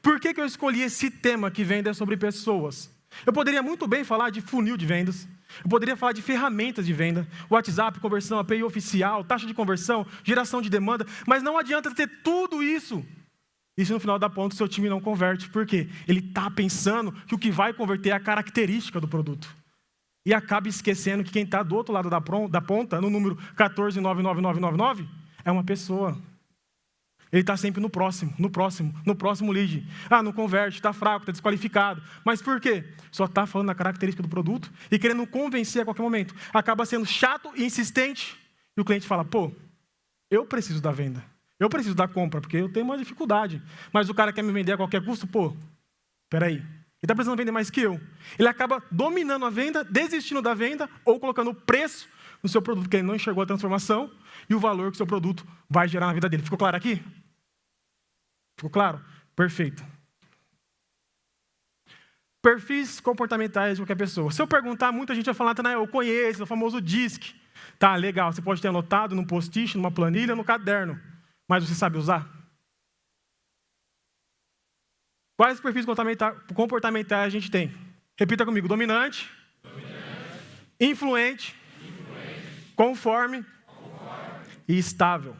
Por que eu escolhi esse tema que venda sobre pessoas? Eu poderia muito bem falar de funil de vendas. Eu poderia falar de ferramentas de venda, WhatsApp, conversão, API oficial, taxa de conversão, geração de demanda, mas não adianta ter tudo isso. Isso no final da ponta o seu time não converte. Por quê? Ele está pensando que o que vai converter é a característica do produto. E acaba esquecendo que quem está do outro lado da ponta, no número 1499999, é uma pessoa. Ele está sempre no próximo lead. Não converte, está fraco, está desqualificado. Mas por quê? Só está falando da característica do produto e querendo convencer a qualquer momento. Acaba sendo chato e insistente. E o cliente fala, eu preciso da venda. Eu preciso da compra, porque eu tenho uma dificuldade. Mas o cara quer me vender a qualquer custo, peraí. Ele está precisando vender mais que eu. Ele acaba dominando a venda, desistindo da venda, ou colocando preço no seu produto, porque ele não enxergou a transformação e o valor que o seu produto vai gerar na vida dele. Ficou claro aqui? Ficou claro? Perfeito. Perfis comportamentais de qualquer pessoa. Se eu perguntar, muita gente vai falar, eu conheço, o famoso DISC. Tá, legal, você pode ter anotado num post-it, numa planilha, no caderno. Mas você sabe usar? Quais perfis comportamentais a gente tem? Repita comigo. Dominante. Influente. Conforme. E estável.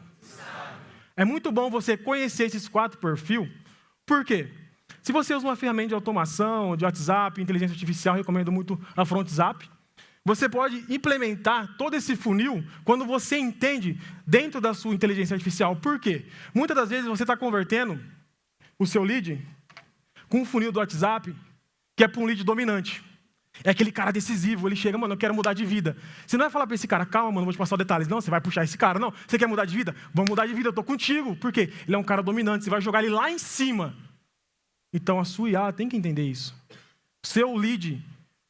É muito bom você conhecer esses 4 perfis. Por quê? Se você usa uma ferramenta de automação, de WhatsApp, inteligência artificial, recomendo muito a FrontZap. Você pode implementar todo esse funil quando você entende dentro da sua inteligência artificial. Por quê? Muitas das vezes você está convertendo o seu lead com um funil do WhatsApp que é para um lead dominante. É aquele cara decisivo, ele chega, eu quero mudar de vida. Você não vai falar para esse cara, calma, vou te passar os detalhes. Não, você vai puxar esse cara. Não, você quer mudar de vida? Vamos mudar de vida, eu estou contigo. Por quê? Ele é um cara dominante, você vai jogar ele lá em cima. Então a sua IA tem que entender isso. Seu lead,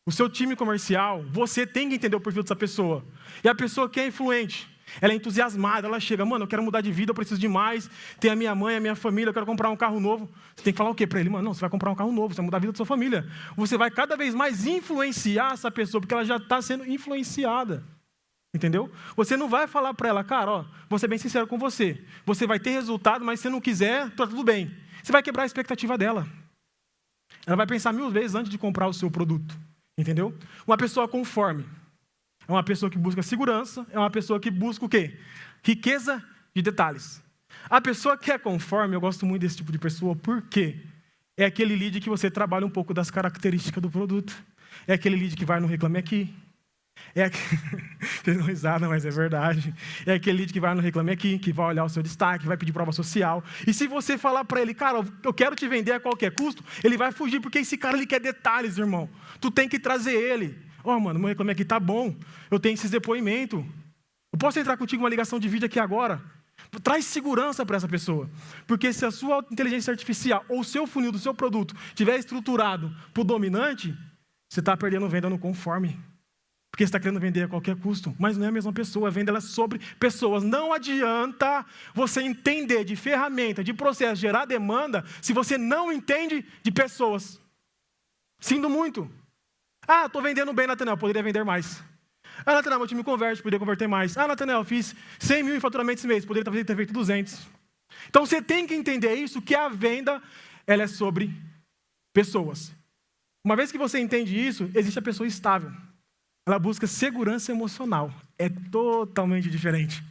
o seu time comercial, você tem que entender o perfil dessa pessoa. E a pessoa que é influente, ela é entusiasmada, ela chega, eu quero mudar de vida, eu preciso de mais, tem a minha mãe, a minha família, eu quero comprar um carro novo. Você tem que falar o quê para ele? Não, você vai comprar um carro novo, você vai mudar a vida da sua família. Você vai cada vez mais influenciar essa pessoa, porque ela já está sendo influenciada. Entendeu? Você não vai falar para ela, cara, vou ser bem sincero com você. Você vai ter resultado, mas se você não quiser, tá tudo bem. Você vai quebrar a expectativa dela. Ela vai pensar 1000 vezes antes de comprar o seu produto. Entendeu? Uma pessoa conforme. É uma pessoa que busca segurança, é uma pessoa que busca o quê? Riqueza de detalhes. A pessoa que é conforme, eu gosto muito desse tipo de pessoa, por quê? É aquele lead que você trabalha um pouco das características do produto. É aquele lead que vai no Reclame Aqui. Vocês não risada, mas é verdade. É aquele lead que vai no Reclame Aqui, que vai olhar o seu destaque, vai pedir prova social. E se você falar para ele, cara, eu quero te vender a qualquer custo, ele vai fugir, porque esse cara ele quer detalhes, irmão. Tu tem que trazer ele. Meu Reclame Aqui tá bom. Eu tenho esses depoimentos. Eu posso entrar contigo uma ligação de vídeo aqui agora? Traz segurança para essa pessoa. Porque se a sua inteligência artificial ou o seu funil do seu produto estiver estruturado para o dominante, você está perdendo venda no conforme. Porque você está querendo vender a qualquer custo. Mas não é a mesma pessoa, a venda ela é sobre pessoas. Não adianta você entender de ferramenta, de processo, gerar demanda, se você não entende de pessoas. Sinto muito. Estou vendendo bem, Nathanael, poderia vender mais. Nathanael, meu time converte, poderia converter mais. Nathanael, fiz 100 mil em faturamento esse mês, poderia ter feito 200. Então você tem que entender isso, que a venda ela é sobre pessoas. Uma vez que você entende isso, existe a pessoa estável. Ela busca segurança emocional. É totalmente diferente.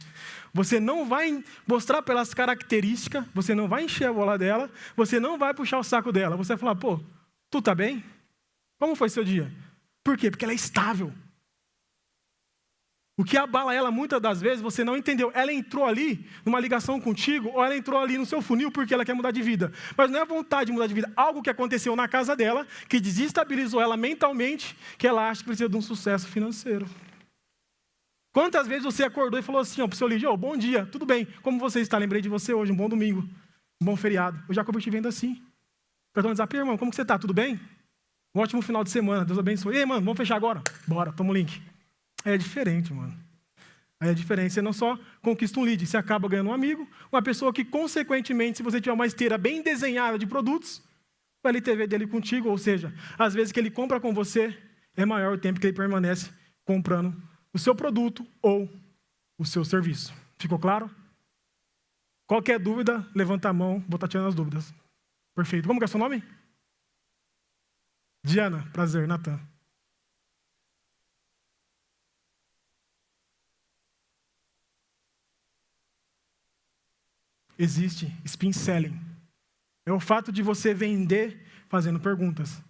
Você não vai mostrar pelas características, você não vai encher a bola dela, você não vai puxar o saco dela. Você vai falar, tu tá bem? Como foi seu dia? Por quê? Porque ela é estável. O que abala ela, muitas das vezes, você não entendeu. Ela entrou ali numa ligação contigo, ou ela entrou ali no seu funil porque ela quer mudar de vida. Mas não é vontade de mudar de vida. Algo que aconteceu na casa dela, que desestabilizou ela mentalmente, que ela acha que precisa de um sucesso financeiro. Quantas vezes você acordou e falou assim, para o seu lead, bom dia, tudo bem, como você está? Lembrei de você hoje, um bom domingo, um bom feriado. Eu já converti venda assim. Perdão, desafio, irmão, como que você está? Tudo bem? Um ótimo final de semana, Deus abençoe. Ei, mano, vamos fechar agora? Bora, toma o link. Aí é diferente, mano. Aí é diferente. Você não só conquista um lead, você acaba ganhando um amigo, uma pessoa que, consequentemente, se você tiver uma esteira bem desenhada de produtos, o LTV dele contigo, ou seja, às vezes que ele compra com você, é maior o tempo que ele permanece comprando o seu produto ou o seu serviço. Ficou claro? Qualquer dúvida, levanta a mão, vou estar tirando as dúvidas. Perfeito. Como que é seu nome? Diana. Prazer, Natan. Existe spin selling. É o fato de você vender fazendo perguntas.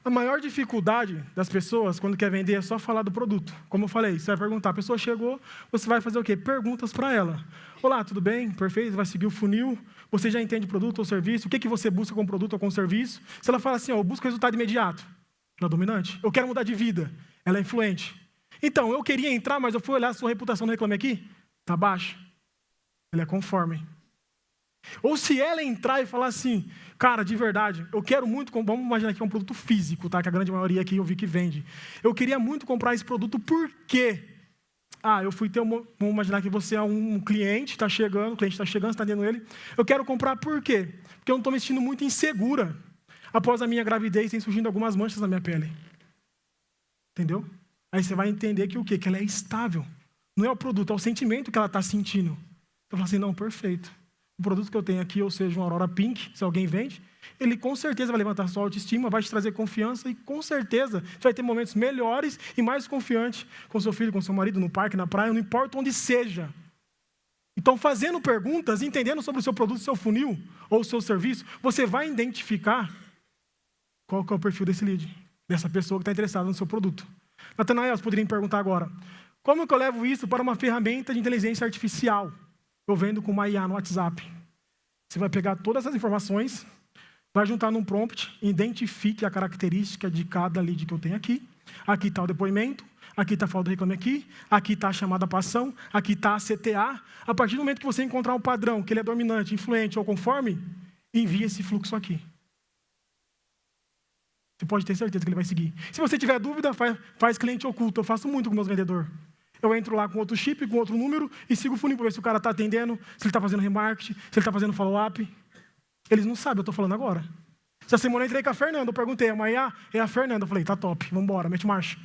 A maior dificuldade das pessoas quando quer vender é só falar do produto. Como eu falei, você vai perguntar, a pessoa chegou, você vai fazer o quê? Perguntas para ela. Olá, tudo bem? Perfeito, vai seguir o funil. Você já entende o produto ou serviço? O que você busca com o produto ou com o serviço? Se ela fala assim, eu busco resultado imediato. Ela é dominante. Eu quero mudar de vida. Ela é influente. Então, eu queria entrar, mas eu fui olhar a sua reputação no Reclame Aqui. Está baixa. Ela é conforme. Ou se ela entrar e falar assim, cara, de verdade, eu quero muito, vamos imaginar que é um produto físico, tá? Que a grande maioria aqui eu vi que vende. Eu queria muito comprar esse produto, por quê? Eu fui ter vamos imaginar que você é um cliente, está chegando, o cliente está chegando, você está dentro dele. Eu quero comprar por quê? Porque eu não estou me sentindo muito insegura. Após a minha gravidez, tem surgindo algumas manchas na minha pele. Entendeu? Aí você vai entender que o quê? Que ela é estável. Não é o produto, é o sentimento que ela está sentindo. Eu falo assim, não, perfeito. O produto que eu tenho aqui, ou seja, uma Aurora Pink, se alguém vende, ele com certeza vai levantar sua autoestima, vai te trazer confiança e com certeza você vai ter momentos melhores e mais confiantes com seu filho, com seu marido, no parque, na praia, não importa onde seja. Então, fazendo perguntas, entendendo sobre o seu produto, seu funil ou o seu serviço, você vai identificar qual que é o perfil desse lead, dessa pessoa que está interessada no seu produto. Natanael, você poderia me perguntar agora, como que eu levo isso para uma ferramenta de inteligência artificial? Eu vendo com uma IA no WhatsApp. Você vai pegar todas essas informações, vai juntar num prompt, identifique a característica de cada lead que eu tenho aqui. Aqui está o depoimento, aqui está a falta do Reclame Aqui, aqui está a chamada para ação, aqui está a CTA. A partir do momento que você encontrar um padrão, que ele é dominante, influente ou conforme, envie esse fluxo aqui. Você pode ter certeza que ele vai seguir. Se você tiver dúvida, faz cliente oculto. Eu faço muito com meus vendedores. Eu entro lá com outro chip, com outro número e sigo o funil para ver se o cara está atendendo, se ele está fazendo remarketing, se ele está fazendo follow-up. Eles não sabem, eu estou falando agora. Essa semana eu entrei com a Fernanda, eu perguntei, amanhã é a Fernanda. Eu falei, tá top, vamos embora, mete marcha.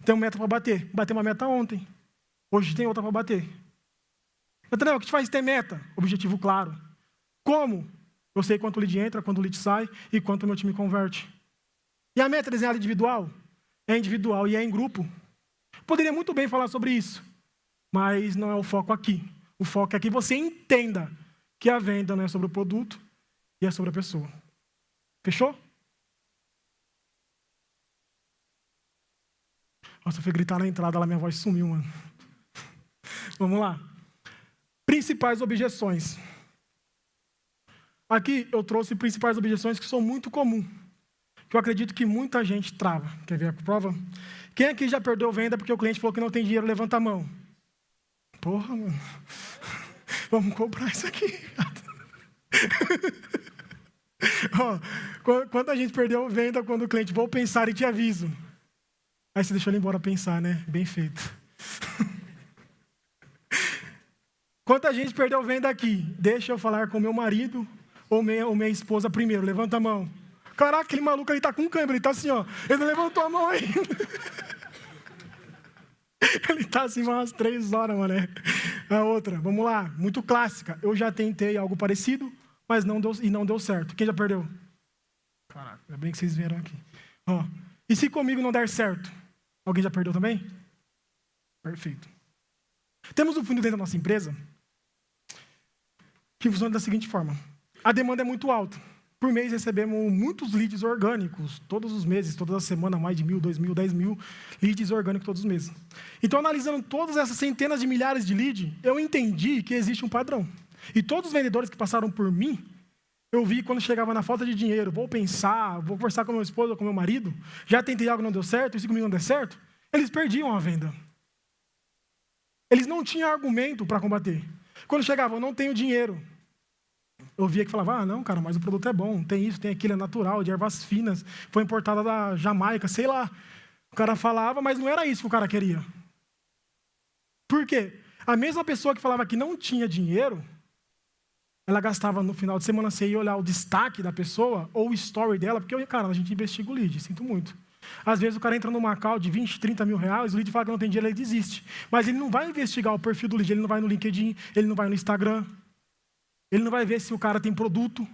Tem uma meta para bater. Bateu uma meta ontem. Hoje tem outra para bater. Entendeu? O que te faz ter meta? Objetivo claro. Como? Eu sei quanto o lead entra, quanto o lead sai e quanto o meu time converte. E a meta desenhada individual? É individual e é em grupo. Poderia muito bem falar sobre isso, mas não é o foco aqui. O foco é que você entenda que a venda não é sobre o produto e é sobre a pessoa. Fechou? Nossa, eu fui gritar na entrada, lá minha voz sumiu, mano. Vamos lá. Principais objeções. Aqui eu trouxe principais objeções que são muito comuns, que eu acredito que muita gente trava. Quer ver a prova? Quem aqui já perdeu venda porque o cliente falou que não tem dinheiro? Levanta a mão. Porra, mano. Vamos comprar isso aqui. Quanta gente perdeu venda quando o cliente, vou pensar e te aviso. Aí você deixou ele embora pensar, né? Bem feito. Quanta gente perdeu venda aqui? Deixa eu falar com meu marido ou minha esposa primeiro. Levanta a mão. Caraca, aquele maluco ali tá com câimbra, ele tá assim, ó. Ele não levantou a mão ainda. Ele tá assim umas 3 horas, mané. A outra, vamos lá, muito clássica. Eu já tentei algo parecido, mas não deu certo. Quem já perdeu? Caraca, é bem que vocês vieram aqui. Ó, e se comigo não der certo? Alguém já perdeu também? Perfeito. Temos um fundo dentro da nossa empresa que funciona da seguinte forma. A demanda é muito alta. Por mês recebemos muitos leads orgânicos, todos os meses, toda semana, mais de 1.000, 2.000, 10.000 leads orgânicos todos os meses. Então, analisando todas essas centenas de milhares de leads, eu entendi que existe um padrão. E todos os vendedores que passaram por mim, eu vi quando chegava na falta de dinheiro, vou pensar, vou conversar com meu esposo ou com meu marido, já tentei algo, não deu certo, isso comigo não deu certo, eles perdiam a venda. Eles não tinham argumento para combater. Quando chegavam, eu não tenho dinheiro. Eu via que falava, não, cara, mas o produto é bom, tem isso, tem aquilo, é natural, de ervas finas, foi importada da Jamaica, sei lá. O cara falava, mas não era isso que o cara queria. Por quê? A mesma pessoa que falava que não tinha dinheiro, ela gastava no final de semana, você ia olhar o destaque da pessoa, ou o story dela, porque, cara, a gente investiga o lead, sinto muito. Às vezes o cara entra numa call de 20, 30 mil reais, o lead fala que não tem dinheiro, ele desiste. Mas ele não vai investigar o perfil do lead, ele não vai no LinkedIn, ele não vai no Instagram. Ele não vai ver se o cara tem produto.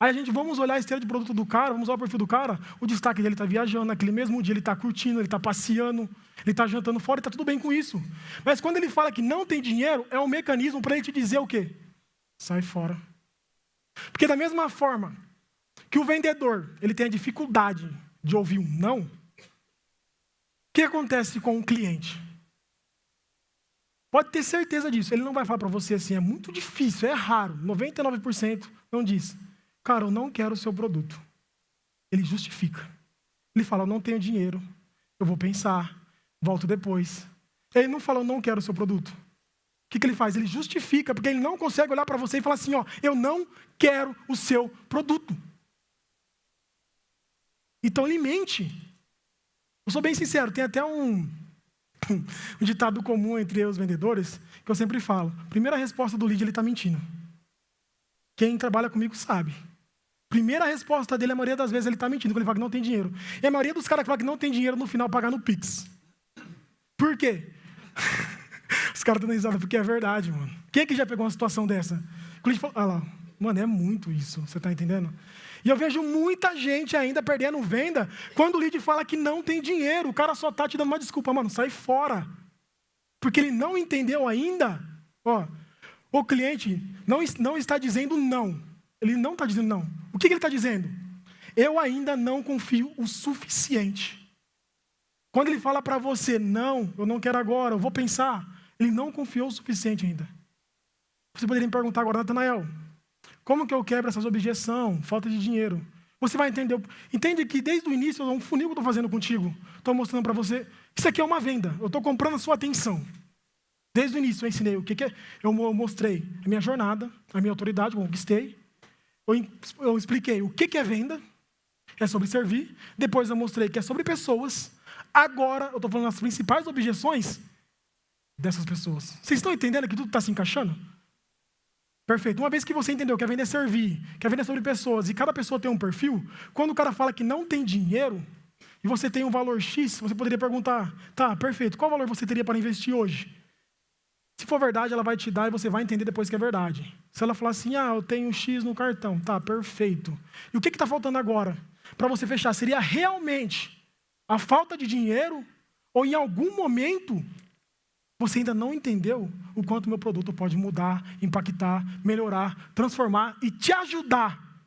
Aí a gente, vamos olhar a esteira de produto do cara, vamos olhar o perfil do cara, o destaque dele está viajando, naquele mesmo dia ele está curtindo, ele está passeando, ele está jantando fora, e está tudo bem com isso. Mas quando ele fala que não tem dinheiro, é um mecanismo para ele te dizer o quê? Sai fora. Porque da mesma forma que o vendedor, ele tem a dificuldade de ouvir um não, o que acontece com o cliente? Pode ter certeza disso, ele não vai falar para você assim, é muito difícil, é raro, 99% não diz. Cara, eu não quero o seu produto. Ele justifica. Ele fala, eu não tenho dinheiro, eu vou pensar, volto depois. Ele não fala, eu não quero o seu produto. O que ele faz? Ele justifica, porque ele não consegue olhar para você e falar assim, ó, eu não quero o seu produto. Então ele mente. Eu sou bem sincero, tem até um ditado comum entre os vendedores, que eu sempre falo. Primeira resposta do lead, ele está mentindo. Quem trabalha comigo sabe. Primeira resposta dele, a maioria das vezes, ele está mentindo, quando ele fala que não tem dinheiro. E a maioria dos caras que fala que não tem dinheiro, no final, pagar no Pix. Por quê? Os caras estão dando risada, porque é verdade, mano. Quem é que já pegou uma situação dessa? Quando a gente fala, ah lá, mano, é muito isso, você está entendendo? E eu vejo muita gente ainda perdendo venda, quando o lead fala que não tem dinheiro, o cara só está te dando uma desculpa, mano, sai fora. Porque ele não entendeu ainda, ó, o cliente não está dizendo não. Ele não está dizendo não. O que ele está dizendo? Eu ainda não confio o suficiente. Quando ele fala para você, não, eu não quero agora, eu vou pensar, ele não confiou o suficiente ainda. Você poderia me perguntar agora, Natanael, como que eu quebro essas objeções, falta de dinheiro? Você vai entender. Entende que desde o início, é um funil que eu estou fazendo contigo. Estou mostrando para você que isso aqui é uma venda. Eu estou comprando a sua atenção. Desde o início eu ensinei o que é. Eu mostrei a minha jornada, a minha autoridade, eu conquistei. Eu expliquei o que é venda, é sobre servir. Depois eu mostrei que é sobre pessoas. Agora eu estou falando as principais objeções dessas pessoas. Vocês estão entendendo que tudo está se encaixando? Perfeito. Uma vez que você entendeu que a venda é servir, que a venda é sobre pessoas, e cada pessoa tem um perfil, quando o cara fala que não tem dinheiro, e você tem um valor X, você poderia perguntar, tá, perfeito, qual valor você teria para investir hoje? Se for verdade, ela vai te dar e você vai entender depois que é verdade. Se ela falar assim, eu tenho X no cartão, tá, perfeito. E o que está faltando agora? Para você fechar, seria realmente a falta de dinheiro ou em algum momento você ainda não entendeu o quanto meu produto pode mudar, impactar, melhorar, transformar e te ajudar.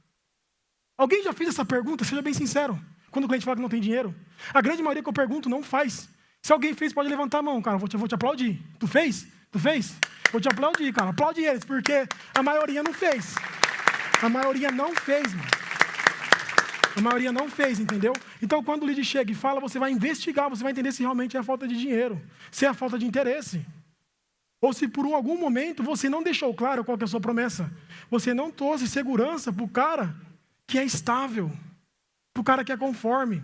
Alguém já fez essa pergunta? Seja bem sincero. Quando o cliente fala que não tem dinheiro. A grande maioria que eu pergunto não faz. Se alguém fez, pode levantar a mão, cara. Vou te aplaudir. Tu fez? Tu fez? Vou te aplaudir, cara. Aplaude eles, porque a maioria não fez. A maioria não fez, mano. A maioria não fez, entendeu? Então, quando o lead chega e fala, você vai investigar, você vai entender se realmente é a falta de dinheiro, se é a falta de interesse. Ou se por algum momento você não deixou claro qual que é a sua promessa. Você não trouxe segurança para o cara que é estável, para o cara que é conforme.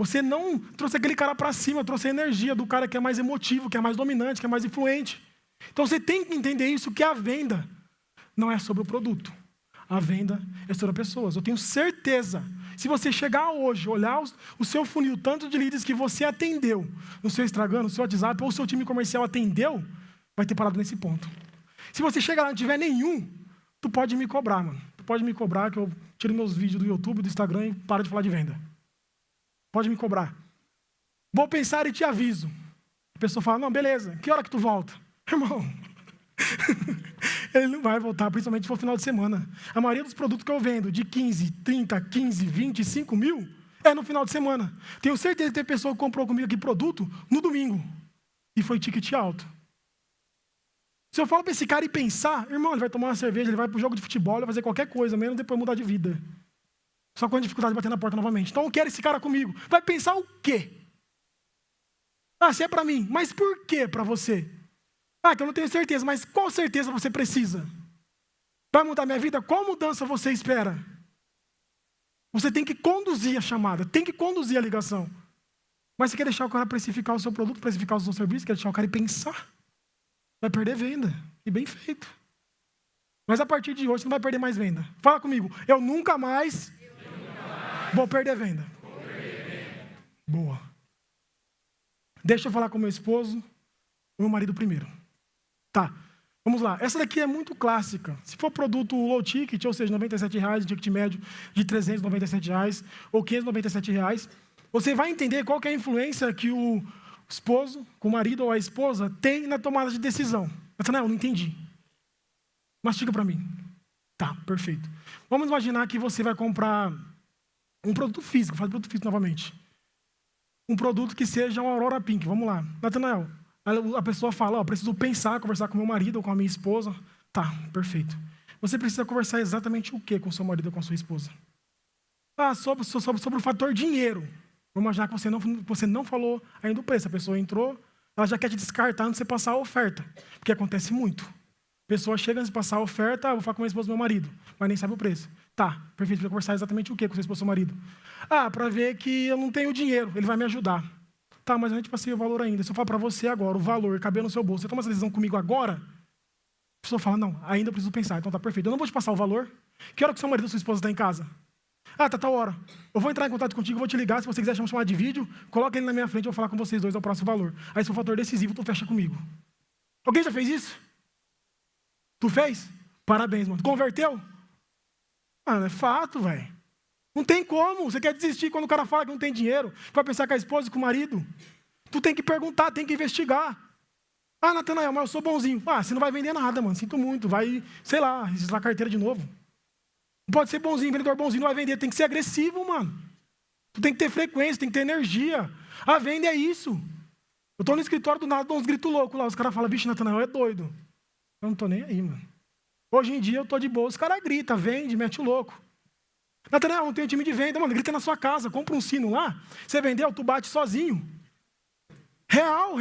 Você não trouxe aquele cara para cima, trouxe a energia do cara que é mais emotivo, que é mais dominante, que é mais influente. Então você tem que entender isso, que a venda não é sobre o produto. A venda é sobre pessoas. Eu tenho certeza, se você chegar hoje, olhar o seu funil, tanto de leads que você atendeu, no seu Instagram, no seu WhatsApp, ou o seu time comercial atendeu, vai ter parado nesse ponto. Se você chegar lá e não tiver nenhum, tu pode me cobrar, mano. Tu pode me cobrar que eu tiro meus vídeos do YouTube, do Instagram e paro de falar de venda. Pode me cobrar. Vou pensar e te aviso. A pessoa fala, não, beleza, que hora que tu volta? Irmão, ele não vai voltar, principalmente se for final de semana. A maioria dos produtos que eu vendo, de 15, 30, 15, 25 mil, é no final de semana. Tenho certeza que tem pessoa que comprou comigo aqui produto no domingo. E foi ticket alto. Se eu falo para esse cara ir pensar, irmão, ele vai tomar uma cerveja, ele vai para o jogo de futebol, ele vai fazer qualquer coisa, menos depois mudar de vida. Só com a dificuldade de bater na porta novamente. Então eu quero esse cara comigo. Vai pensar o quê? Se é para mim. Mas por que para você? Que eu não tenho certeza. Mas qual certeza você precisa? Vai mudar minha vida? Qual mudança você espera? Você tem que conduzir a chamada. Tem que conduzir a ligação. Mas você quer deixar o cara precificar o seu produto, precificar o seu serviço? Quer deixar o cara ir pensar? Vai perder venda. E bem feito. Mas a partir de hoje você não vai perder mais venda. Fala comigo. Eu nunca mais vou perder venda. Boa. Deixa eu falar com meu esposo, o meu marido primeiro. Tá. Vamos lá, essa daqui é muito clássica. Se for produto low ticket, ou seja, R$ 97,00, ticket médio de R$ 397,00 ou R$ 597,00, você vai entender qual que é a influência que o esposo, que o marido ou a esposa tem na tomada de decisão. Natanael, não entendi. Mastiga para mim. Tá, perfeito. Vamos imaginar que você vai comprar um produto físico, faz produto físico novamente. Um produto que seja uma Aurora Pink, vamos lá. Natanael, a pessoa fala, preciso pensar, conversar com meu marido ou com a minha esposa. Tá, perfeito. Você precisa conversar exatamente o que com seu marido ou com a sua esposa? Sobre o fator dinheiro. Vamos imaginar que você não falou ainda o preço. A pessoa entrou, ela já quer te descartar antes de você passar a oferta. Porque acontece muito. A pessoa chega antes de passar a oferta, vou falar com a minha esposa e meu marido, mas nem sabe o preço. Tá, perfeito, precisa conversar exatamente o que com sua esposa e seu marido? Para ver que eu não tenho dinheiro, ele vai me ajudar. Tá, mas eu não te passei o valor ainda. Se eu falar para você agora, o valor, caber no seu bolso, você toma essa decisão comigo agora? A pessoa fala, não, ainda eu preciso pensar. Então tá perfeito, eu não vou te passar o valor. Que hora que seu marido ou sua esposa está em casa? Tá tal hora. Eu vou entrar em contato contigo, vou te ligar. Se você quiser chamar de vídeo, coloca ele na minha frente, eu vou falar com vocês dois, é o próximo valor. Aí se for um fator decisivo, tu fecha comigo. Alguém já fez isso? Tu fez? Parabéns, mano. Converteu? É fato, velho. Não tem como. Você quer desistir quando o cara fala que não tem dinheiro? Vai pensar com a esposa e com o marido? Tu tem que perguntar, tem que investigar. Natanael, mas eu sou bonzinho. Você não vai vender nada, mano. Sinto muito. Vai, sei lá, registrar a carteira de novo. Não pode ser bonzinho, vendedor bonzinho não vai vender. Tem que ser agressivo, mano. Tu tem que ter frequência, tem que ter energia. A venda é isso. Eu tô no escritório do nada, dou uns gritos loucos lá. Os caras falam, vixe, Natanael é doido. Eu não tô nem aí, mano. Hoje em dia eu tô de boa, os caras gritam, vende, mete o louco. Natanael, não tenho time de venda, mano. Grita na sua casa, compra um sino lá. Você vendeu, tu bate sozinho. Real.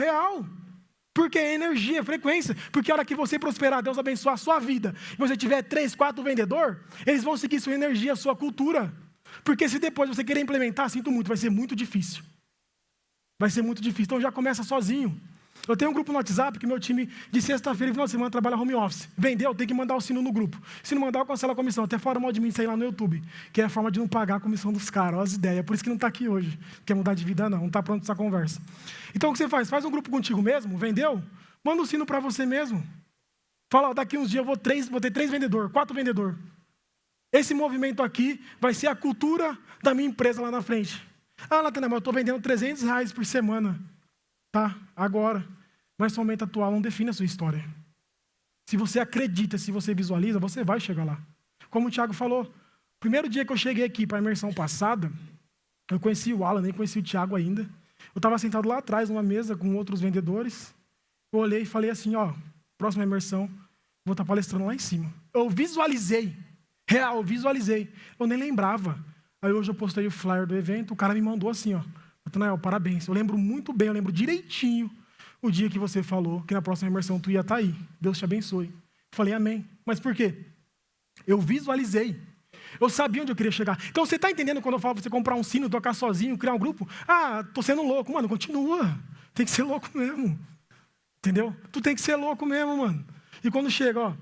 Porque é energia, frequência. Porque a hora que você prosperar, Deus abençoar a sua vida, e você tiver 3, 4 vendedores, eles vão seguir sua energia, sua cultura. Porque se depois você querer implementar, sinto muito, vai ser muito difícil. Vai ser muito difícil. Então já começa sozinho. Eu tenho um grupo no WhatsApp que meu time, de sexta-feira e final de semana, trabalha home office. Vendeu, tem que mandar o sino no grupo. Se não mandar, eu cancelo a comissão. Até fora mal de mim sair lá no YouTube, que é a forma de não pagar a comissão dos caras. Olha as ideias. Por isso que não está aqui hoje. Quer mudar de vida, não está pronto essa conversa. Então o que você faz? Faz um grupo contigo mesmo, vendeu? Manda o sino para você mesmo. Fala, daqui uns dias eu vou ter 3 vendedores, 4 vendedores. Esse movimento aqui vai ser a cultura da minha empresa lá na frente. Natanael, mas eu estou vendendo R$300 por semana. Tá, agora. Mas seu momento atual não define a sua história. Se você acredita, se você visualiza, você vai chegar lá. Como o Thiago falou, primeiro dia que eu cheguei aqui para a imersão passada, eu conheci o Alan, nem conheci o Thiago ainda. Eu estava sentado lá atrás, numa mesa com outros vendedores. Eu olhei e falei assim, próxima imersão, vou estar palestrando lá em cima. Eu visualizei, eu visualizei. Eu nem lembrava. Aí hoje eu postei o flyer do evento, o cara me mandou assim, Natanael, parabéns. Eu lembro muito bem, eu lembro direitinho o dia que você falou que na próxima imersão tu ia estar aí. Deus te abençoe. Eu falei, amém. Mas por quê? Eu visualizei. Eu sabia onde eu queria chegar. Então você está entendendo quando eu falo para você comprar um sino, tocar sozinho, criar um grupo? Tô sendo louco. Mano, continua. Tem que ser louco mesmo. Entendeu? Tu tem que ser louco mesmo, mano. E quando chega,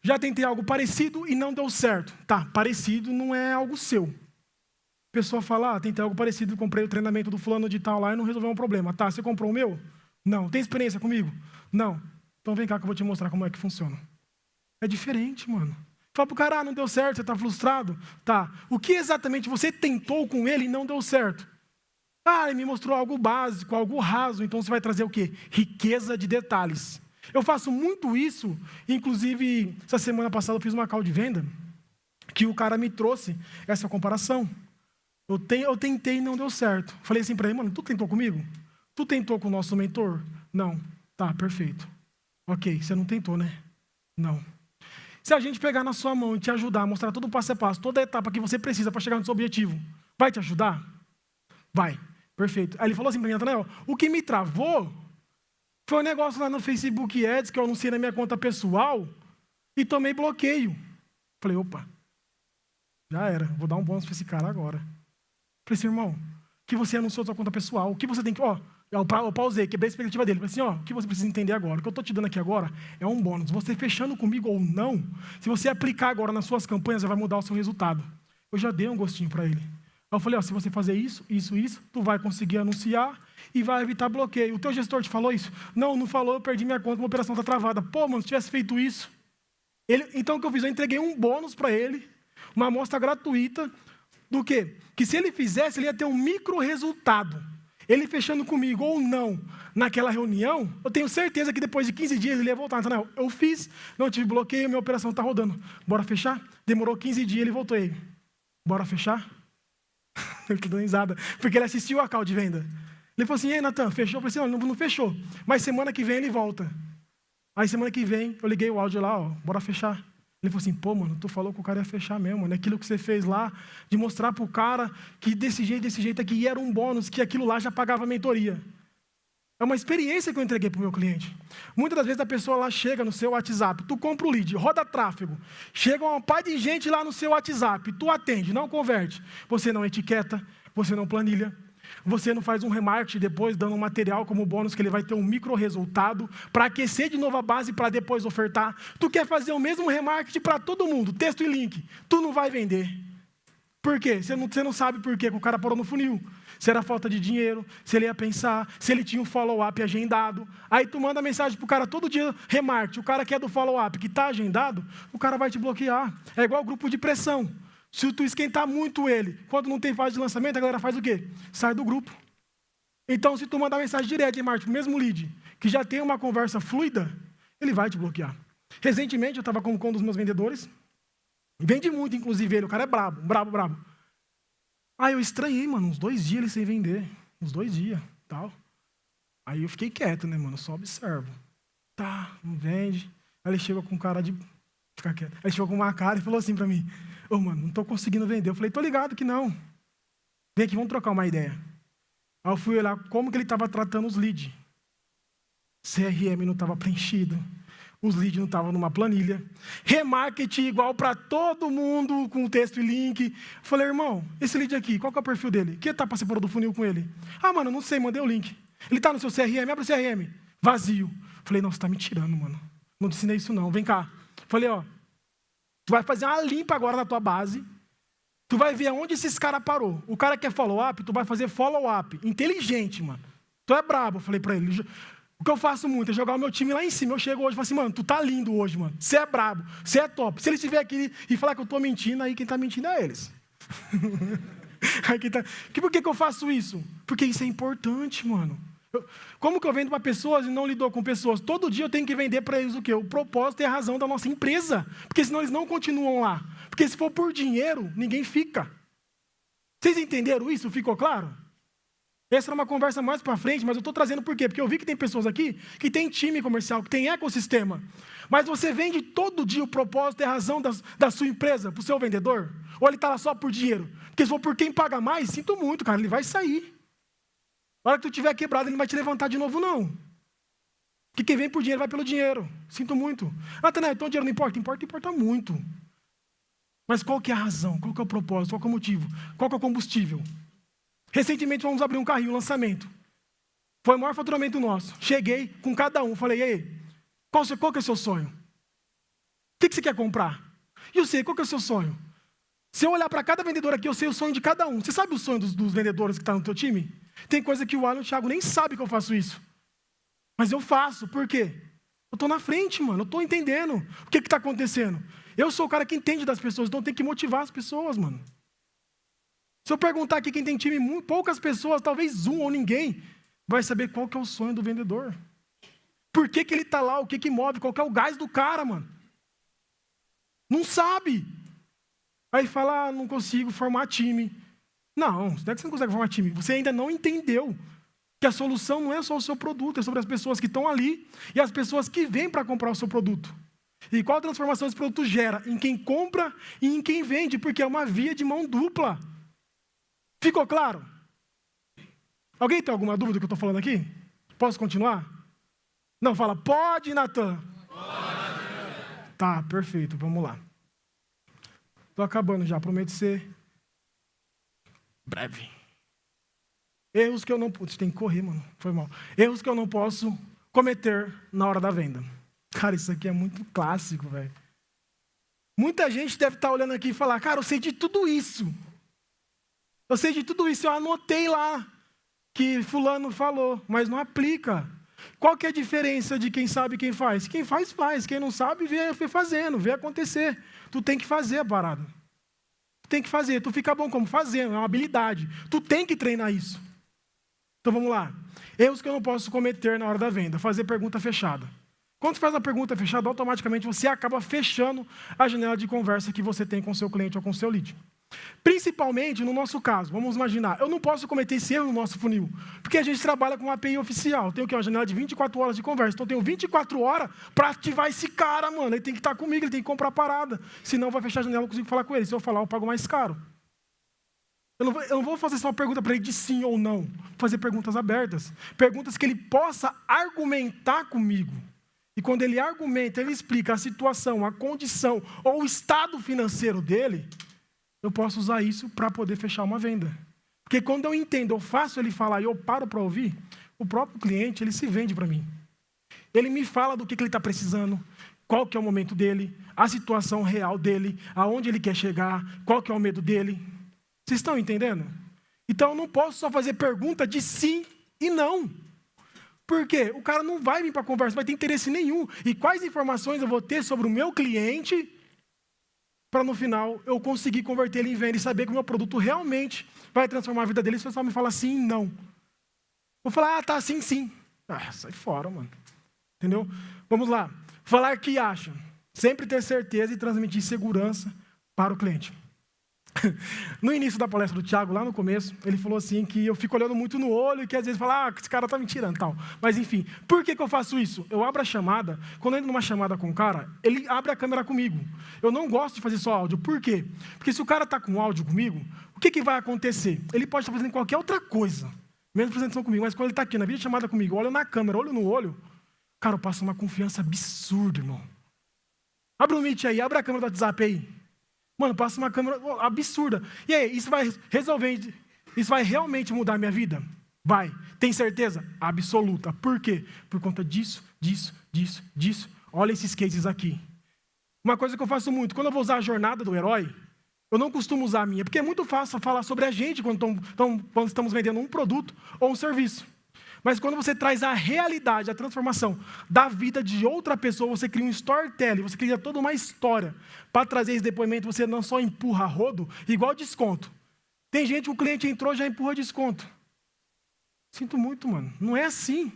já tentei algo parecido e não deu certo. Tá, parecido não é algo seu. A pessoa fala, tentei algo parecido, comprei o treinamento do fulano de tal lá e não resolveu um problema. Tá, você comprou o meu? Não. Tem experiência comigo? Não. Então vem cá que eu vou te mostrar como é que funciona. É diferente, mano. Fala pro cara, não deu certo, você está frustrado? Tá. O que exatamente você tentou com ele e não deu certo? Ele me mostrou algo básico, algo raso. Então você vai trazer o quê? Riqueza de detalhes. Eu faço muito isso. Inclusive, essa semana passada eu fiz uma call de venda que o cara me trouxe essa comparação. Eu tentei e não deu certo. Falei assim para ele, mano, tu tentou comigo? Tu tentou com o nosso mentor? Não. Tá, perfeito. Ok, você não tentou, né? Não. Se a gente pegar na sua mão e te ajudar, mostrar todo o passo a passo, toda a etapa que você precisa para chegar no seu objetivo, vai te ajudar? Vai. Perfeito. Aí ele falou assim para mim, Natanael, o que me travou foi um negócio lá no Facebook Ads que eu anunciei na minha conta pessoal e tomei bloqueio. Falei, opa, já era, vou dar um bônus para esse cara agora. Falei assim, irmão, que você anunciou sua conta pessoal, o que você tem que... Eu pausei, quebrei a expectativa dele. Falei assim, o que você precisa entender agora? O que eu estou te dando aqui agora é um bônus. Você fechando comigo ou não, se você aplicar agora nas suas campanhas, já vai mudar o seu resultado. Eu já dei um gostinho para ele. Eu falei, se você fazer isso, tu vai conseguir anunciar e vai evitar bloqueio. O teu gestor te falou isso? Não falou, eu perdi minha conta, minha operação está travada. Pô, mano, se tivesse feito isso. Então o que eu fiz? Eu entreguei um bônus para ele, uma amostra gratuita, do quê? Que se ele fizesse, ele ia ter um micro resultado. Ele fechando comigo ou não naquela reunião, eu tenho certeza que depois de 15 dias ele ia voltar. Então, eu fiz, não tive bloqueio, minha operação está rodando. Bora fechar? Demorou 15 dias, ele voltou aí. Bora fechar? Ele está dando risada, porque ele assistiu a call de venda. Ele falou assim, e aí, Natan, fechou? Eu falei assim, não fechou, mas semana que vem ele volta. Aí semana que vem, eu liguei o áudio lá, bora fechar. Ele falou assim, pô, mano, tu falou que o cara ia fechar mesmo, mano. Aquilo que você fez lá, de mostrar pro cara que desse jeito aqui, e era um bônus, que aquilo lá já pagava a mentoria. É uma experiência que eu entreguei pro meu cliente. Muitas das vezes a pessoa lá chega no seu WhatsApp, tu compra o lead, roda tráfego, chega uma par de gente lá no seu WhatsApp, tu atende, não converte. Você não etiqueta, você não planilha, você não faz um remarketing depois, dando um material como bônus, que ele vai ter um micro resultado, para aquecer de novo a base, para depois ofertar. Tu quer fazer o mesmo remarketing para todo mundo, texto e link, tu não vai vender. Por quê? Você não sabe por quê que o cara parou no funil. Se era falta de dinheiro, se ele ia pensar, se ele tinha um follow-up agendado. Aí tu manda mensagem pro cara todo dia, remarketing. O cara que é do follow-up, que está agendado, o cara vai te bloquear. É igual grupo de pressão. Se tu esquentar muito ele, quando não tem fase de lançamento, a galera faz o quê? Sai do grupo. Então, se tu mandar mensagem direta de marketing, mesmo lead, que já tem uma conversa fluida, ele vai te bloquear. Recentemente, eu estava com um dos meus vendedores, vende muito, inclusive ele, o cara é brabo. Aí eu estranhei, mano, uns 2 dias ele sem vender, uns 2 dias, tal. Aí eu fiquei quieto, né, mano, só observo. Tá, não vende. Aí ele chegou com cara de... Ficar quieto. Aí ele chegou com uma cara e falou assim pra mim, mano, não tô conseguindo vender. Eu falei, tô ligado que não. Vem aqui, vamos trocar uma ideia. Aí eu fui olhar como que ele estava tratando os leads. CRM não estava preenchido. Os leads não estavam numa planilha. Remarketing igual para todo mundo, com texto e link. Eu falei, irmão, esse lead aqui, qual que é o perfil dele? Que etapa você parou do funil com ele? Mano, não sei, mandei o link. Ele está no seu CRM, abre o CRM. Vazio. Eu falei, não, você está me tirando, mano. Não te ensinei isso não, vem cá. Eu falei, tu vai fazer uma limpa agora na tua base. Tu vai ver aonde esses caras parou. O cara quer follow-up, tu vai fazer follow-up. Inteligente, mano. Tu é brabo. Eu falei para ele. O que eu faço muito é jogar o meu time lá em cima. Eu chego hoje e falo assim, mano, tu tá lindo hoje, mano. Você é brabo, você é top. Se eles estiver aqui e falar que eu tô mentindo, aí quem tá mentindo é eles. Por que eu faço isso? Porque isso é importante, mano. Como que eu vendo para pessoas e não lido com pessoas? Todo dia eu tenho que vender para eles o quê? O propósito e a razão da nossa empresa. Porque senão eles não continuam lá. Porque se for por dinheiro, ninguém fica. Vocês entenderam isso? Ficou claro? Essa era uma conversa mais para frente, mas eu estou trazendo por quê? Porque eu vi que tem pessoas aqui que tem time comercial, que tem ecossistema. Mas você vende todo dia o propósito e a razão da sua empresa para o seu vendedor? Ou ele está lá só por dinheiro? Porque se for por quem paga mais, sinto muito, cara, ele vai sair. Na hora que tu estiver quebrado, ele não vai te levantar de novo, não. Porque quem vem por dinheiro vai pelo dinheiro. Sinto muito. Natanael, então o dinheiro não importa? Importa muito. Mas qual que é a razão? Qual que é o propósito? Qual que é o motivo? Qual que é o combustível? Recentemente vamos abrir um carrinho, um lançamento. Foi o maior faturamento nosso. Cheguei com cada um, falei, e aí, qual que é o seu sonho? O que você quer comprar? E eu sei, qual que é o seu sonho? Se eu olhar para cada vendedor aqui, eu sei o sonho de cada um. Você sabe o sonho dos vendedores que estão no teu time? Tem coisa que o Alan e o Thiago nem sabem que eu faço isso. Mas eu faço, por quê? Eu estou na frente, mano, eu estou entendendo o que está acontecendo. Eu sou o cara que entende das pessoas, então tem que motivar as pessoas, mano. Se eu perguntar aqui quem tem time, poucas pessoas, talvez um ou ninguém, vai saber qual que é o sonho do vendedor. Por que ele está lá, o que move, qual que é o gás do cara, mano. Não sabe. Aí fala, não consigo formar time. Não é que você não consegue formar time. Você ainda não entendeu que a solução não é só o seu produto, é sobre as pessoas que estão ali e as pessoas que vêm para comprar o seu produto. E qual a transformação esse produto gera? Em quem compra e em quem vende, porque é uma via de mão dupla. Ficou claro? Alguém tem alguma dúvida do que eu estou falando aqui? Posso continuar? Não, fala, pode, Natan. Pode. Tá, perfeito, vamos lá. Estou acabando já, prometo ser breve. Erros que eu não... Putz, tem que correr, mano. Foi mal. Erros que eu não posso cometer na hora da venda. Cara, isso aqui é muito clássico, velho. Muita gente deve estar olhando aqui e falar, cara, eu sei de tudo isso. Eu sei de tudo isso, eu anotei lá que fulano falou, mas não aplica. Qual que é a diferença de quem sabe e quem faz? Quem faz, faz. Quem não sabe, vê fazendo, vê acontecer. Tu tem que fazer a parada. Tu tem que fazer. Tu fica bom como fazendo, é uma habilidade. Tu tem que treinar isso. Então vamos lá. Erros que eu não posso cometer na hora da venda. Fazer pergunta fechada. Quando você faz a pergunta fechada, automaticamente você acaba fechando a janela de conversa que você tem com o seu cliente ou com o seu lead. Principalmente no nosso caso, vamos imaginar, eu não posso cometer esse erro no nosso funil, porque a gente trabalha com uma API oficial, tem o quê? Uma janela de 24 horas de conversa, então eu tenho 24 horas para ativar esse cara, mano, ele tem que estar comigo, ele tem que comprar a parada, senão vai fechar a janela, eu não consigo falar com ele, se eu falar eu pago mais caro. Eu não vou fazer só uma pergunta para ele de sim ou não, vou fazer perguntas abertas, perguntas que ele possa argumentar comigo. E quando ele argumenta, ele explica a situação, a condição ou o estado financeiro dele, eu posso usar isso para poder fechar uma venda. Porque quando eu entendo, eu faço ele falar e eu paro para ouvir, o próprio cliente, ele se vende para mim. Ele me fala do que ele está precisando, qual que é o momento dele, a situação real dele, aonde ele quer chegar, qual que é o medo dele. Vocês estão entendendo? Então eu não posso só fazer pergunta de sim e não. Por quê? O cara não vai vir para a conversa, não vai ter interesse nenhum. E quais informações eu vou ter sobre o meu cliente para no final eu conseguir converter ele em venda e saber que o meu produto realmente vai transformar a vida dele se o pessoal me fala sim e não. Vou falar, tá, sim, sim. Sai fora, mano. Entendeu? Vamos lá. Falar que acha. Sempre ter certeza e transmitir segurança para o cliente. No início da palestra do Thiago, lá no começo, ele falou assim que eu fico olhando muito no olho e que às vezes fala, esse cara tá me tirando e tal. Mas enfim, por que eu faço isso? Eu abro a chamada, quando eu entro numa chamada com o cara, ele abre a câmera comigo. Eu não gosto de fazer só áudio. Por quê? Porque se o cara tá com áudio comigo, o que vai acontecer? Ele pode estar fazendo qualquer outra coisa, menos apresentação comigo, mas quando ele tá aqui na videochamada comigo, olha na câmera, olho no olho, cara, eu passo uma confiança absurda, irmão. Abre o Meet aí, abre a câmera do WhatsApp aí. Mano, passa uma câmera absurda. E aí, isso vai resolver, isso vai realmente mudar a minha vida? Vai. Tem certeza? Absoluta. Por quê? Por conta disso. Olha esses cases aqui. Uma coisa que eu faço muito, quando eu vou usar a jornada do herói, eu não costumo usar a minha, porque é muito fácil falar sobre a gente quando estamos vendendo um produto ou um serviço. Mas quando você traz a realidade, a transformação da vida de outra pessoa, você cria um storytelling, você cria toda uma história. Para trazer esse depoimento, você não só empurra rodo, igual desconto. Tem gente que o cliente entrou e já empurra desconto. Sinto muito, mano. Não é assim.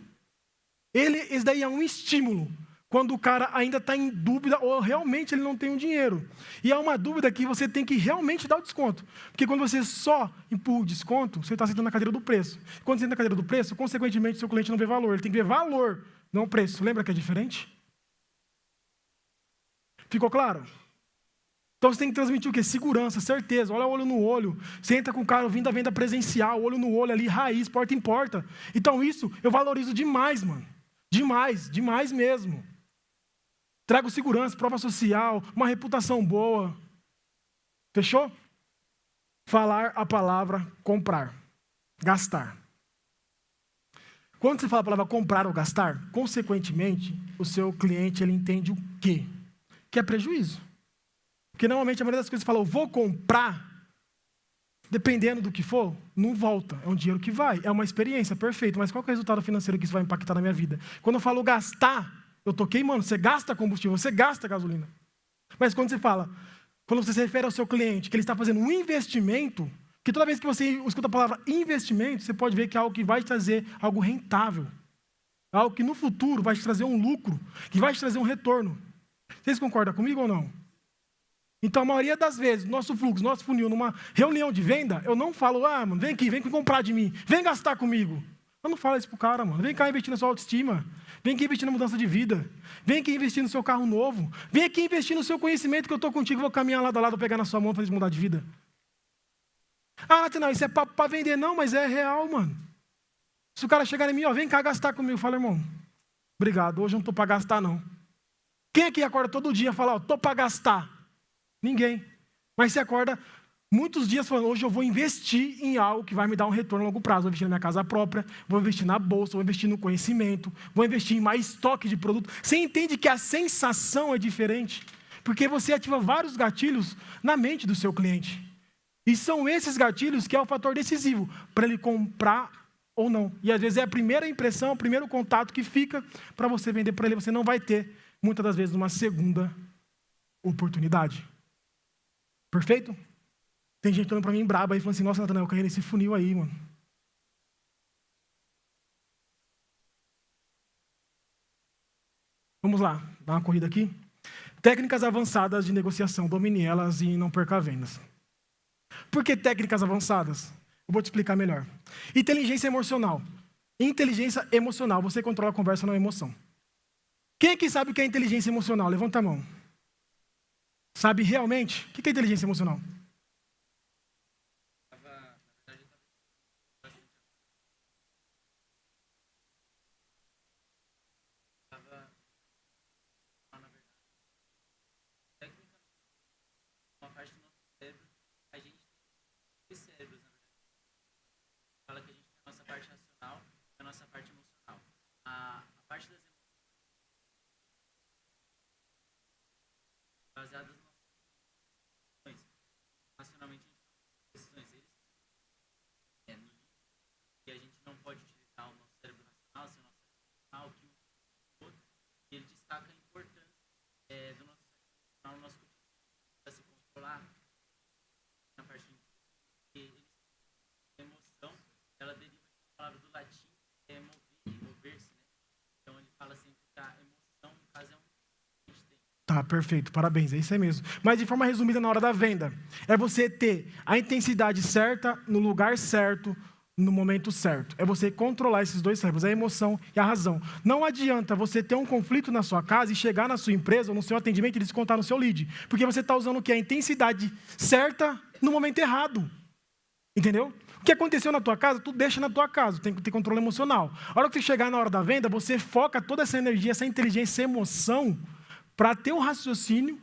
Esse daí é um estímulo. Quando o cara ainda está em dúvida ou realmente ele não tem o dinheiro. E é uma dúvida que você tem que realmente dar o desconto. Porque quando você só empurra o desconto, você está sentando na cadeira do preço. Quando você senta na cadeira do preço, consequentemente, seu cliente não vê valor. Ele tem que ver valor, não preço. Lembra que é diferente? Ficou claro? Então você tem que transmitir o quê? Segurança, certeza. Olha o olho no olho. Senta com o cara vindo da venda presencial, olho no olho ali, raiz, porta em porta. Então isso eu valorizo demais, mano. Demais mesmo. Trago segurança, prova social, uma reputação boa. Fechou? Falar a palavra comprar. Gastar. Quando você fala a palavra comprar ou gastar, consequentemente, o seu cliente ele entende o quê? Que é prejuízo. Porque normalmente a maioria das coisas fala, eu vou comprar, dependendo do que for, não volta. É um dinheiro que vai, é uma experiência, perfeito. Mas qual que é o resultado financeiro que isso vai impactar na minha vida? Quando eu falo gastar, eu tô queimando. Você gasta combustível, você gasta gasolina. Mas quando você se refere ao seu cliente, que ele está fazendo um investimento, que toda vez que você escuta a palavra investimento, você pode ver que é algo que vai te trazer algo rentável. Algo que no futuro vai te trazer um lucro, que vai te trazer um retorno. Vocês concordam comigo ou não? Então, a maioria das vezes, nosso fluxo, nosso funil, numa reunião de venda, eu não falo, mano, vem aqui comprar de mim, vem gastar comigo. Eu não falo isso pro cara, mano. Vem cá investir na sua autoestima, vem aqui investir na mudança de vida, vem aqui investir no seu carro novo, vem aqui investir no seu conhecimento que eu estou contigo, vou caminhar lado a lado, pegar na sua mão, fazer mudar de vida. Não, isso é papo para vender, não, mas é real, mano. Se o cara chegar em mim, vem cá gastar comigo, eu falo, irmão, obrigado, hoje eu não estou para gastar, não. Quem aqui acorda todo dia e fala, estou para gastar? Ninguém. Mas você acorda muitos dias falando, hoje eu vou investir em algo que vai me dar um retorno a longo prazo. Vou investir na minha casa própria, vou investir na bolsa, vou investir no conhecimento, vou investir em mais estoque de produto. Você entende que a sensação é diferente? Porque você ativa vários gatilhos na mente do seu cliente. E são esses gatilhos que é o fator decisivo para ele comprar ou não. E às vezes é a primeira impressão, o primeiro contato que fica para você vender para ele. Você não vai ter, muitas das vezes, uma segunda oportunidade. Perfeito? Tem gente olhando para mim braba aí, falando assim, nossa, Natanael, eu caí nesse funil aí, mano. Vamos lá, dar uma corrida aqui. Técnicas avançadas de negociação, domine elas e não perca vendas. Por que técnicas avançadas? Eu vou te explicar melhor. Inteligência emocional. Inteligência emocional, você controla a conversa, não a emoção. Quem aqui sabe o que é inteligência emocional? Levanta a mão. Sabe realmente? O que é inteligência emocional? Baseadas nas decisões. Racionalmente, decisões e a gente não pode utilizar o nosso cérebro racional, seu nosso cérebro racional, que o outro, e ele destaca a importância do nosso cérebro racional, no nosso cotidiano, para se controlar na parte de a emoção, ela deriva da palavra do latim, mover-se, né? Então ele fala sempre que a emoção, no caso, é um que a gente tem. Tá, perfeito, parabéns, é isso aí mesmo. Mas de forma resumida, na hora da venda, é você ter a intensidade certa, no lugar certo, no momento certo. É você controlar esses dois cérebros, a emoção e a razão. Não adianta você ter um conflito na sua casa e chegar na sua empresa ou no seu atendimento e descontar no seu lead. Porque você está usando o que? A intensidade certa no momento errado. Entendeu? O que aconteceu na tua casa, tu deixa na tua casa, tem que ter controle emocional. A hora que você chegar na hora da venda, você foca toda essa energia, essa inteligência, essa emoção para ter o raciocínio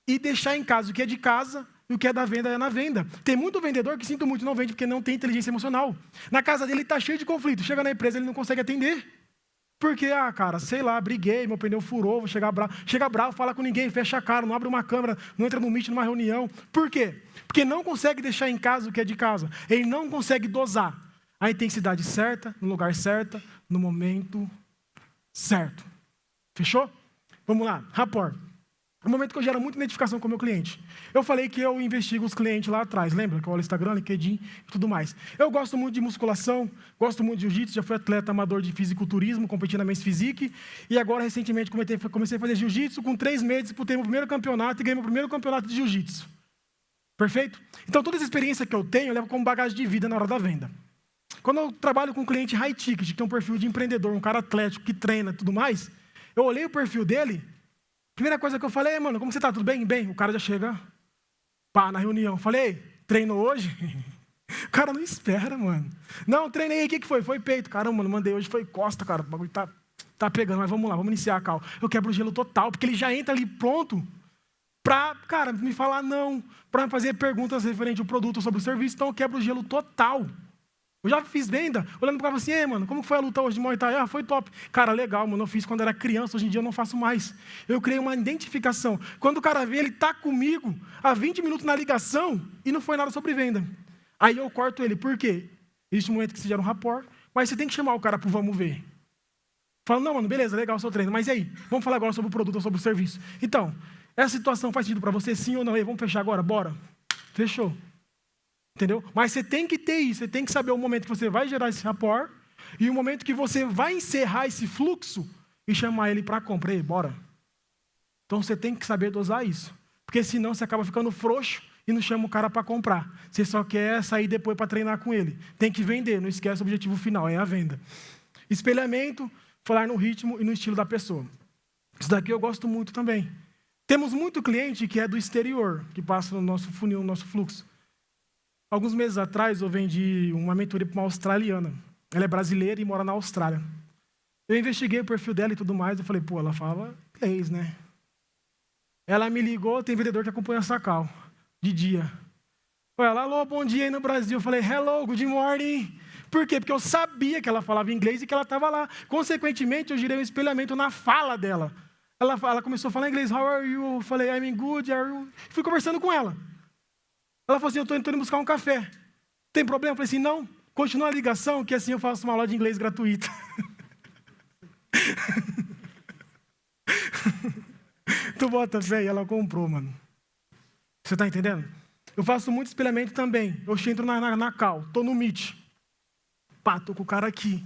e deixar em casa o que é de casa e o que é da venda é na venda. Tem muito vendedor que, sinto muito, não vende porque não tem inteligência emocional. Na casa dele está cheio de conflito. Chega na empresa, ele não consegue atender. Porque, cara, sei lá, briguei, meu pneu furou, vou chegar bravo. Chega bravo, fala com ninguém, fecha a cara, não abre uma câmera, não entra no Meet, numa reunião. Por quê? Porque não consegue deixar em casa o que é de casa. Ele não consegue dosar a intensidade certa, no lugar certo, no momento certo. Fechou? Vamos lá, rapport. É um momento que eu gero muita identificação com o meu cliente. Eu falei que eu investigo os clientes lá atrás, lembra? Que eu olho Instagram, LinkedIn e tudo mais. Eu gosto muito de musculação, gosto muito de jiu-jitsu, já fui atleta amador de fisiculturismo, competi na Men's Physique, e agora, recentemente, comecei a fazer jiu-jitsu. Com 3 meses, disputei meu primeiro campeonato e ganhei meu primeiro campeonato de jiu-jitsu. Perfeito? Então, toda essa experiência que eu tenho, eu levo como bagagem de vida na hora da venda. Quando eu trabalho com um cliente high ticket, que tem um perfil de empreendedor, um cara atlético, que treina e tudo mais, eu olhei o perfil dele. Primeira coisa que eu falei, mano, como você tá? Tudo bem? Bem. O cara já chega, pá, na reunião. Falei, treinou hoje? O cara não espera, mano. Não, treinei, o que foi? Foi peito. Caramba, mano, mandei hoje, foi costa, cara. O bagulho tá pegando, mas vamos lá, vamos iniciar a cal. Eu quebro o gelo total, porque ele já entra ali pronto pra, cara, me falar não, pra fazer perguntas referente ao produto ou sobre o serviço. Então eu quebro o gelo total. Eu já fiz venda, olhando para o cara assim, mano, como foi a luta hoje de Muay Thai? Ah, foi top. Cara, legal, mano, eu fiz quando era criança, hoje em dia eu não faço mais. Eu criei uma identificação. Quando o cara vê, ele está comigo há 20 minutos na ligação e não foi nada sobre venda. Aí eu corto ele, por quê? Existe um momento que se gera um rapport, mas você tem que chamar o cara para o vamos ver. Fala, não, mano, beleza, legal o seu treino, mas e aí? Vamos falar agora sobre o produto ou sobre o serviço. Então, essa situação faz sentido para você, sim ou não? E aí, vamos fechar agora? Bora. Fechou. Entendeu? Mas você tem que ter isso, você tem que saber o momento que você vai gerar esse rapport e o momento que você vai encerrar esse fluxo e chamar ele para a compra. Ei, bora. Então você tem que saber dosar isso, porque senão você acaba ficando frouxo e não chama o cara para comprar. Você só quer sair depois para treinar com ele. Tem que vender, não esquece o objetivo final, é a venda. Espelhamento, falar no ritmo e no estilo da pessoa. Isso daqui eu gosto muito também. Temos muito cliente que é do exterior, que passa no nosso funil, no nosso fluxo. Alguns meses atrás, eu vendi uma mentoria para uma australiana. Ela é brasileira e mora na Austrália. Eu investiguei o perfil dela e tudo mais. Eu falei, pô, ela fala inglês, né? Ela me ligou, tem vendedor que acompanha essa call, de dia. Ela, alô, bom dia aí no Brasil. Eu falei, hello, good morning. Por quê? Porque eu sabia que ela falava inglês e que ela estava lá. Consequentemente, eu girei um espelhamento na fala dela. Ela começou a falar inglês, how are you? Eu falei, I'm good, are you? Fui conversando com ela. Ela falou assim, eu estou indo buscar um café. Tem problema? Eu falei assim, não. Continua a ligação, que assim eu faço uma aula de inglês gratuita. Tu bota fé e ela comprou, mano. Você está entendendo? Eu faço muito espelhamento também. Eu entro na cal, estou no Meet. Pá, tô com o cara aqui.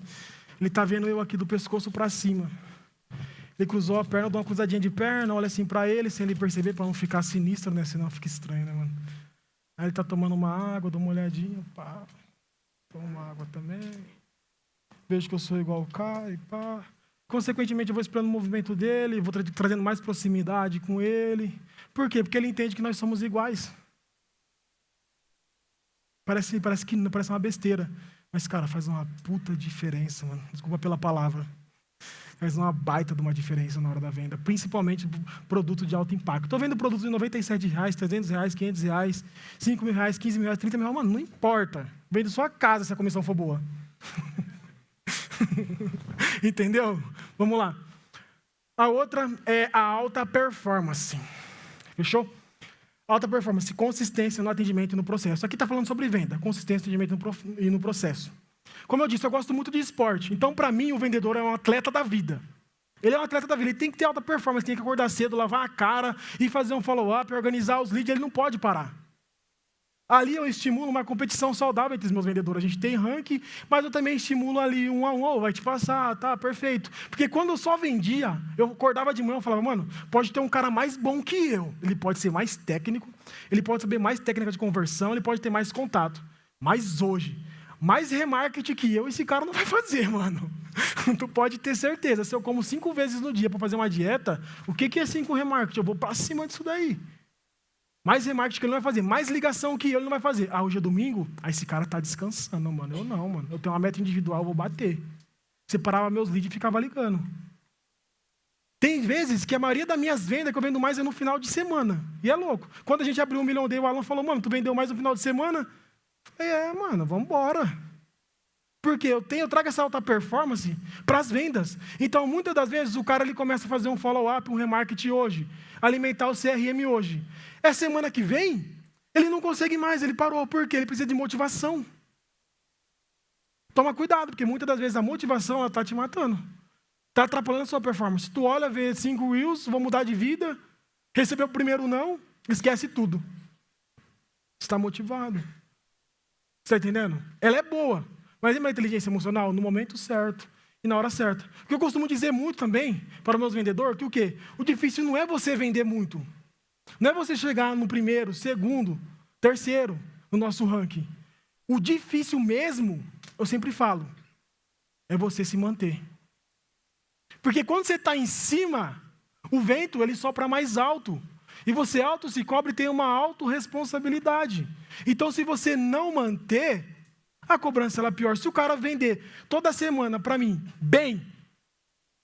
Ele tá vendo eu aqui do pescoço para cima. Ele cruzou a perna, eu dou uma cruzadinha de perna, olha assim para ele, sem ele perceber, para não ficar sinistro, né? Senão fica estranho, né, mano? Aí ele tá tomando uma água, dou uma olhadinha, pá. Tomo uma água também. Vejo que eu sou igual o cara e pá. Consequentemente, eu vou esperando o movimento dele, vou trazendo mais proximidade com ele. Por quê? Porque ele entende que nós somos iguais. Parece uma besteira. Mas, cara, faz uma puta diferença, mano. Desculpa pela palavra. Faz uma baita de uma diferença na hora da venda. Principalmente produto de alto impacto. Estou vendo produtos de R$97, R$300, R$500, R$5.000, R$15.000, R$30.000. Mano, não importa. Vende sua casa se a comissão for boa. Entendeu? Vamos lá. A outra é a alta performance. Fechou? Alta performance, consistência no atendimento e no processo. Aqui está falando sobre venda, consistência no atendimento e no processo. Como eu disse, eu gosto muito de esporte. Então, para mim, o vendedor é um atleta da vida. Ele é um atleta da vida, ele tem que ter alta performance, tem que acordar cedo, lavar a cara e fazer um follow-up, organizar os leads, ele não pode parar. Ali eu estimulo uma competição saudável entre os meus vendedores. A gente tem ranking, mas eu também estimulo ali um a um. Oh, vai te passar, tá, perfeito. Porque quando eu só vendia, eu acordava de manhã e falava, mano, pode ter um cara mais bom que eu. Ele pode ser mais técnico, ele pode saber mais técnica de conversão, ele pode ter mais contato. Mas hoje, mais remarketing que eu, esse cara não vai fazer, mano. Tu pode ter certeza. Se eu como 5 vezes no dia para fazer uma dieta, o que é 5 remarketing? Eu vou para cima disso daí. Mais remarketing que ele não vai fazer, mais ligação que ele não vai fazer. Ah, hoje é domingo? Ah, esse cara tá descansando, mano. Eu não, mano. Eu tenho uma meta individual, eu vou bater. Separava meus leads e ficava ligando. Tem vezes que a maioria das minhas vendas que eu vendo mais é no final de semana. E é louco. Quando a gente abriu 1 milhão Day, o Alan falou, mano, tu vendeu mais no final de semana? Eu falei, mano, vamos embora. Porque eu trago essa alta performance para as vendas. Então, muitas das vezes, o cara ele começa a fazer um follow-up, um remarketing hoje, alimentar o CRM hoje. É semana que vem, ele não consegue mais, ele parou. Por quê? Ele precisa de motivação. Toma cuidado, porque muitas das vezes a motivação está te matando. Está atrapalhando a sua performance. Tu olha, vê 5 reels, vou mudar de vida, recebeu o primeiro não, esquece tudo. Está motivado. Você está entendendo? Ela é boa. Mas lembra a inteligência emocional? No momento certo e na hora certa. O que eu costumo dizer muito também para os meus vendedores, que o quê? O difícil não é você vender muito. Não é você chegar no primeiro, segundo, terceiro no nosso ranking. O difícil mesmo, eu sempre falo, é você se manter. Porque quando você está em cima, o vento ele sopra mais alto. E você alto se cobre e tem uma autorresponsabilidade. Então, se você não manter, a cobrança ela é pior. Se o cara vender toda semana para mim, bem,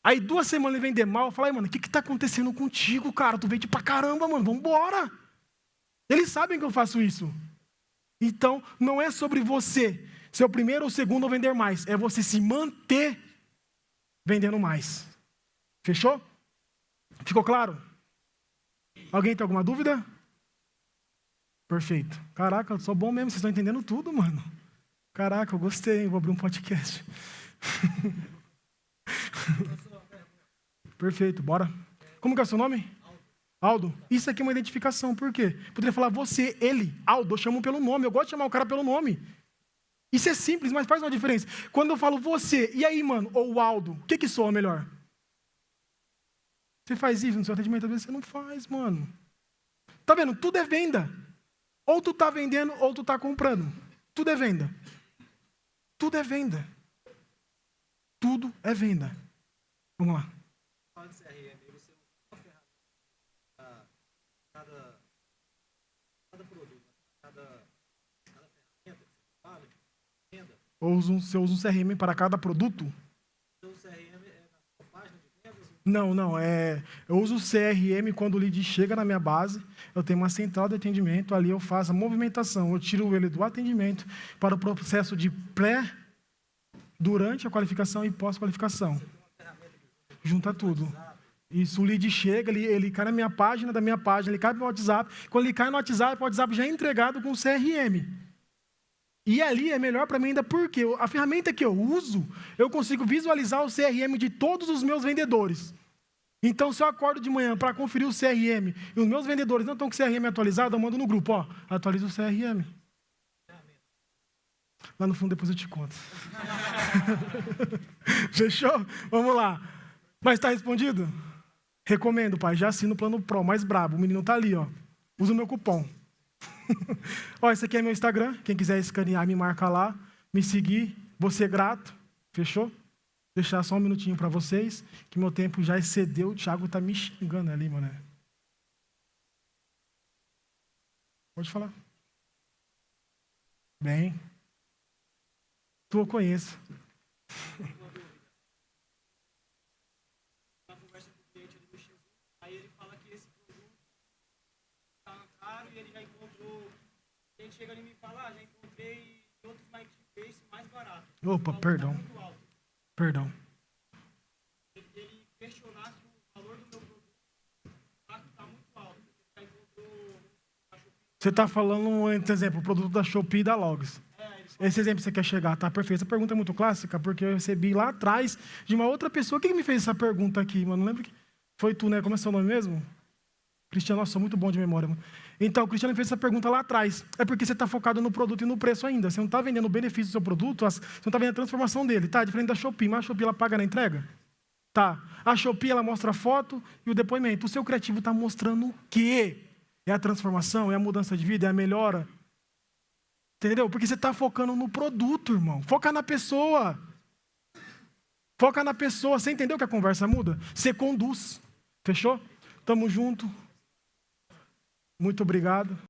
aí 2 semanas ele vender mal, eu falo, mano, o que está acontecendo contigo, cara? Tu vende pra caramba, mano, vambora. Eles sabem que eu faço isso. Então, não é sobre você ser o primeiro ou o segundo a vender mais. É você se manter vendendo mais. Fechou? Ficou claro? Alguém tem alguma dúvida? Perfeito. Caraca, eu sou bom mesmo, vocês estão entendendo tudo, mano. Caraca, eu gostei, vou abrir um podcast. Perfeito, bora. Como que é o seu nome? Aldo. Isso aqui é uma identificação, por quê? Poderia falar você, ele, Aldo, eu chamo pelo nome, eu gosto de chamar o cara pelo nome. Isso é simples, mas faz uma diferença. Quando eu falo você, e aí, mano, ou o Aldo, o que soa melhor? Você faz isso no seu atendimento, às vezes você não faz, mano. Tá vendo? Tudo é venda. Ou tu tá vendendo, ou tu tá comprando. Tudo é venda. Tudo é venda. Tudo é venda. Vamos lá. Falando de CRM, você usa uma ferramenta para cada produto, cada ferramenta que você fala, venda. Você usa um CRM para cada produto? Então, o CRM é na sua página de vendas? Não. Eu uso o CRM quando o lead chega na minha base. Eu tenho uma central de atendimento. Ali eu faço a movimentação. Eu tiro ele do atendimento para o processo de pré, durante a qualificação e pós-qualificação. Junta tudo. Isso, o lead chega, ele cai na minha página, da minha página, ele cai no meu WhatsApp. Quando ele cai no WhatsApp, o WhatsApp já é entregado com CRM. E ali é melhor para mim ainda porque a ferramenta que eu uso, eu consigo visualizar o CRM de todos os meus vendedores. Então, se eu acordo de manhã para conferir o CRM e os meus vendedores não estão com o CRM atualizado, eu mando no grupo, ó, atualiza o CRM. Lá no fundo depois eu te conto. Fechou? Vamos lá. Mas está respondido? Recomendo, pai. Já assina o plano Pro, mais brabo. O menino tá ali, ó. Usa o meu cupom. Ó, esse aqui é meu Instagram. Quem quiser escanear, me marca lá. Me seguir. Vou ser grato. Fechou? Deixar só um minutinho para vocês, que meu tempo já excedeu. O Thiago tá me xingando ali, mano. Pode falar. Bem. Tu eu conheço. Na conversa com o cliente ali do X1, aí ele fala que esse produto tá caro e ele já encontrou. O cliente chega ali e me fala, já encontrei outros marketplace mais baratos. Opa, perdão. Muito alto. Perdão. Ele questionar se o valor do meu produto está muito alto. Ele já encontrou a Shopee. Você está falando, por exemplo, o produto da Shopee e da Logs. Esse exemplo você quer chegar, tá? Perfeito. Essa pergunta é muito clássica, porque eu recebi lá atrás de uma outra pessoa. Quem me fez essa pergunta aqui, mano? Não lembro que... Foi tu, né? Como é seu nome mesmo? Cristiano, nossa, sou muito bom de memória, mano. Então, o Cristiano me fez essa pergunta lá atrás. É porque você está focado no produto e no preço ainda. Você não está vendendo o benefício do seu produto, você não está vendendo a transformação dele, tá? Diferente da Shopee, mas a Shopee, ela paga na entrega? Tá. A Shopee, ela mostra a foto e o depoimento. O seu criativo está mostrando o quê? É a transformação? É a mudança de vida? É a melhora? Entendeu? Porque você está focando no produto, irmão. Foca na pessoa. Foca na pessoa. Você entendeu que a conversa muda? Você conduz. Fechou? Tamo junto. Muito obrigado.